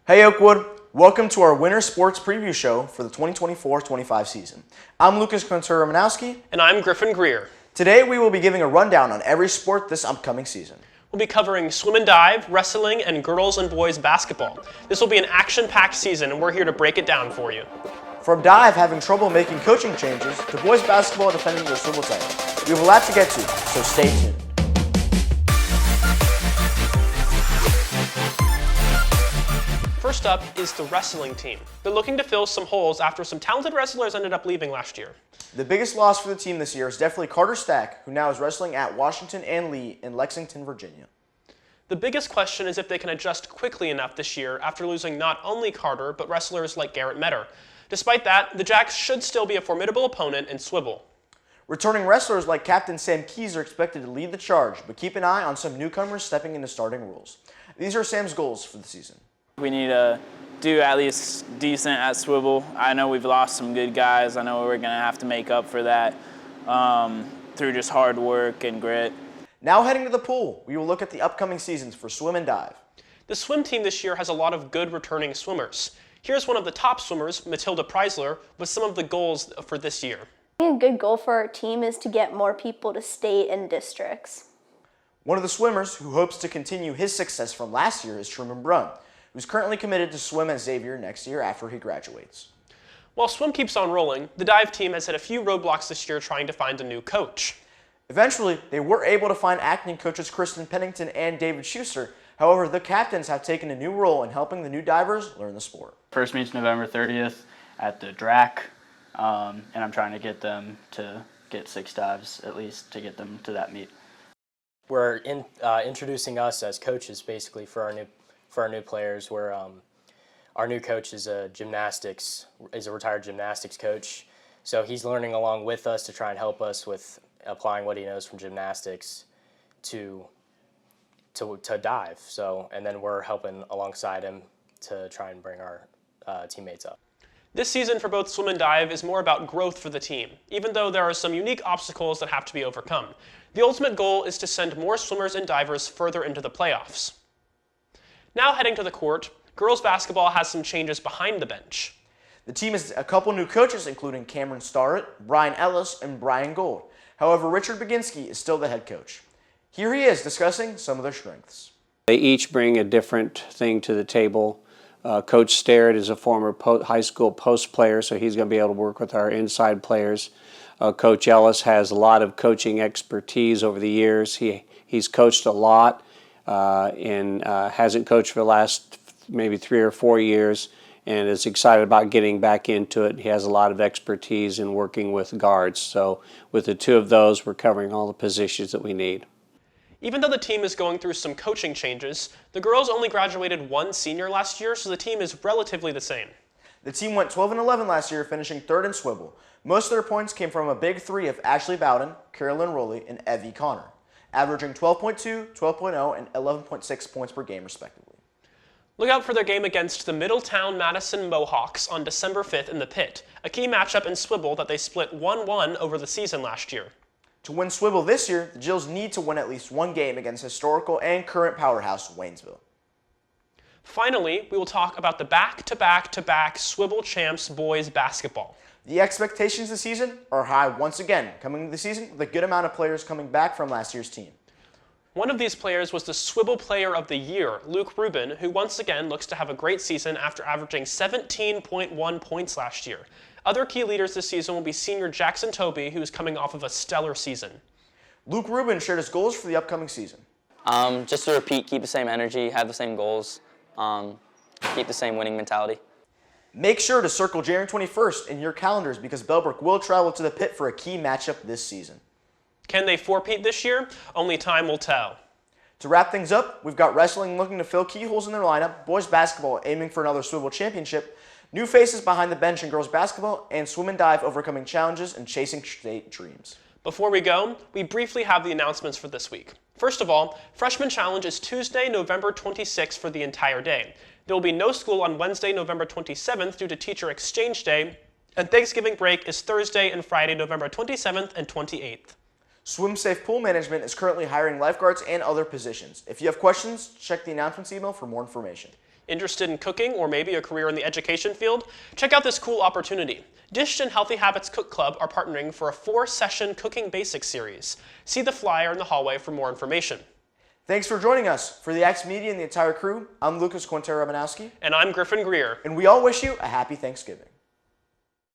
Hey Oakwood, welcome to our winter sports preview show for the 2024-25 season. I'm Lucas Kontura-Manowski. And I'm Griffin Greer. Today we will be giving a rundown on every sport this upcoming season. We'll be covering swim and dive, wrestling, and girls and boys basketball. This will be an action-packed season, and we're here to break it down for you. From dive having trouble making coaching changes to boys basketball defending their swivel title. We have a lot to get to, so stay tuned. First up is the wrestling team. They're looking to fill some holes after some talented wrestlers ended up leaving last year. The biggest loss for the team this year is definitely Carter Stack, who now is wrestling at Washington and Lee in Lexington, Virginia. The biggest question is if they can adjust quickly enough this year after losing not only Carter, but wrestlers like Garrett Metter. Despite that, the Jacks should still be a formidable opponent in swivel. Returning wrestlers like Captain Sam Keys are expected to lead the charge, but keep an eye on some newcomers stepping into starting roles. These are Sam's goals for the season. We need to do at least decent at swivel. I know we've lost some good guys. I know we're going to have to make up for that through just hard work and grit. Now heading to the pool, we will look at the upcoming seasons for swim and dive. The swim team this year has a lot of good returning swimmers. Here's one of the top swimmers, Matilda Preisler, with some of the goals for this year. I think a good goal for our team is to get more people to state and districts. One of the swimmers who hopes to continue his success from last year is Truman Brunn, who's currently committed to swim at Xavier next year after he graduates. While swim keeps on rolling, the dive team has hit a few roadblocks this year trying to find a new coach. Eventually, they were able to find acting coaches Kristen Pennington and David Schuster. However, the captains have taken a new role in helping the new divers learn the sport. First meet's November 30th at the DRAC, and I'm trying to get them to get 6 dives at least to get them to that meet. We're introducing us as coaches basically for our new players. Where our new coach is a retired gymnastics coach, so he's learning along with us to try and help us with applying what he knows from gymnastics to dive. So, and then we're helping alongside him to try and bring our teammates up. This season for both swim and dive is more about growth for the team, even though there are some unique obstacles that have to be overcome. The ultimate goal is to send more swimmers and divers further into the playoffs. Now heading to the court, girls basketball has some changes behind the bench. The team has a couple new coaches, including Cameron Starrett, Brian Ellis, and Brian Gold. However, Richard Baginski is still the head coach. Here he is discussing some of their strengths. They each bring a different thing to the table. Coach Starrett is a former high school post player, so he's going to be able to work with our inside players. Coach Ellis has a lot of coaching expertise over the years. He's coached a lot. And hasn't coached for the last maybe 3 or 4 years and is excited about getting back into it. He has a lot of expertise in working with guards. So with the two of those, we're covering all the positions that we need. Even though the team is going through some coaching changes, the girls only graduated 1 senior last year, so the team is relatively the same. The team went 12-11 last year, finishing 3rd in swivel. Most of their points came from a big 3 of Ashley Bowden, Carolyn Rowley, and Evie Connor, averaging 12.2, 12.0, and 11.6 points per game, respectively. Look out for their game against the Middletown Madison Mohawks on December 5th in the Pit, a key matchup in swivel that they split 1-1 over the season last year. To win swivel this year, the Gills need to win at least 1 game against historical and current powerhouse Waynesville. Finally, we will talk about the back-to-back-to-back swivel champs boys basketball. The expectations this season are high once again, coming into the season with a good amount of players coming back from last year's team. One of these players was the Swivel Player of the Year, Luke Rubin, who once again looks to have a great season after averaging 17.1 points last year. Other key leaders this season will be senior Jackson Toby, who is coming off of a stellar season. Luke Rubin shared his goals for the upcoming season. Just to repeat, keep the same energy, have the same goals, keep the same winning mentality. Make sure to circle January 21st in your calendars because Bellbrook will travel to the Pit for a key matchup this season. Can they four-peat this year? Only time will tell. To wrap things up, we've got wrestling looking to fill key holes in their lineup, boys basketball aiming for another swivel championship, new faces behind the bench in girls basketball, and swim and dive overcoming challenges and chasing state dreams. Before we go, we briefly have the announcements for this week. First of all, Freshman Challenge is Tuesday, November 26th for the entire day. There will be no school on Wednesday, November 27th due to Teacher Exchange Day, and Thanksgiving break is Thursday and Friday, November 27th and 28th. Swim Safe Pool Management is currently hiring lifeguards and other positions. If you have questions, check the announcements email for more information. Interested in cooking or maybe a career in the education field? Check out this cool opportunity. Dish and Healthy Habits Cook Club are partnering for a 4-session Cooking Basics series. See the flyer in the hallway for more information. Thanks for joining us. For the X Media and the entire crew, I'm Lucas Quintero-Ramanowski. And I'm Griffin Greer. And we all wish you a happy Thanksgiving.